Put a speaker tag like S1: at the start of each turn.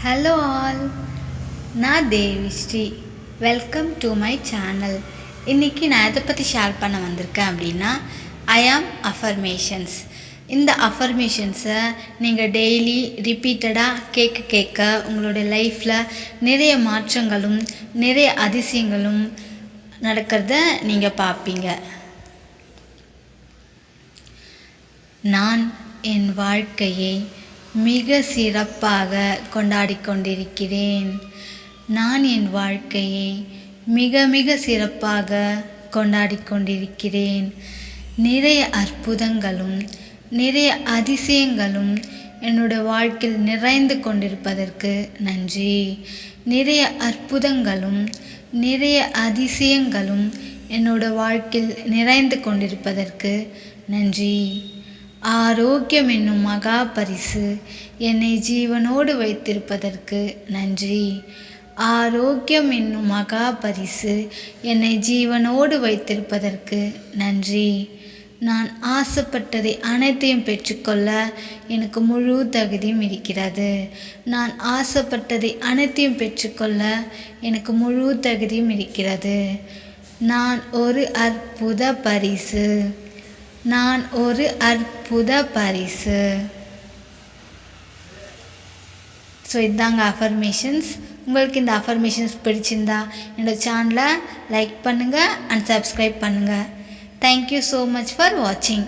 S1: Hello all, நான் Devi Sri. Welcome to my channel. இன்றைக்கி நான் எதை பற்றி ஷேர் பண்ண வந்திருக்கேன் அப்படின்னா ஐ ஆம் அஃபர்மேஷன்ஸ். இந்த அஃபர்மேஷன்ஸை நீங்கள் டெய்லி ரிப்பீட்டடாக கேட்க உங்களுடைய லைஃப்பில் நிறைய மாற்றங்களும் நிறைய அதிசயங்களும் நடக்கிறத நீங்கள் பார்ப்பீங்க. நான் என் வாழ்க்கையை மிக சிறப்பாக கொண்டாடி கொண்டிருக்கிறேன். நான் என் வாழ்க்கையை மிக மிக சிறப்பாக கொண்டாடி கொண்டிருக்கிறேன். நிறைய அற்புதங்களும் நிறைய அதிசயங்களும் என்னோட வாழ்க்கையில் நிறைந்து கொண்டிருப்பதற்கு நன்றி. நிறைய அற்புதங்களும் நிறைய அதிசயங்களும் என்னோட வாழ்க்கையில் நிறைந்து கொண்டிருப்பதற்கு நன்றி. ஆரோக்கியம் என்னும் மகா பரிசு என்னை ஜீவனோடு வைத்திருப்பதற்கு நன்றி. ஆரோக்கியம் என்னும் மகா பரிசு என்னை ஜீவனோடு வைத்திருப்பதற்கு நன்றி. நான் ஆசைப்பட்டதை அனைத்தையும் பெற்றுக்கொள்ள எனக்கு முழு தகுதியும் இருக்கிறது. நான் ஆசைப்பட்டதை அனைத்தையும் பெற்றுக்கொள்ள எனக்கு முழு தகுதியும் இருக்கிறது. நான் ஒரு அற்புத பரிசு. நான் ஒரு அற்புத பரிசு. ஸோ இதாங்க அஃபர்மேஷன்ஸ். உங்களுக்கு இந்த அஃபர்மேஷன்ஸ் பிடிச்சிருந்தா என்னோடய சேனலை லைக் பண்ணுங்கள் அண்ட் சப்ஸ்கிரைப் பண்ணுங்கள். தேங்க்யூ ஸோ மச் ஃபார் வாட்சிங்.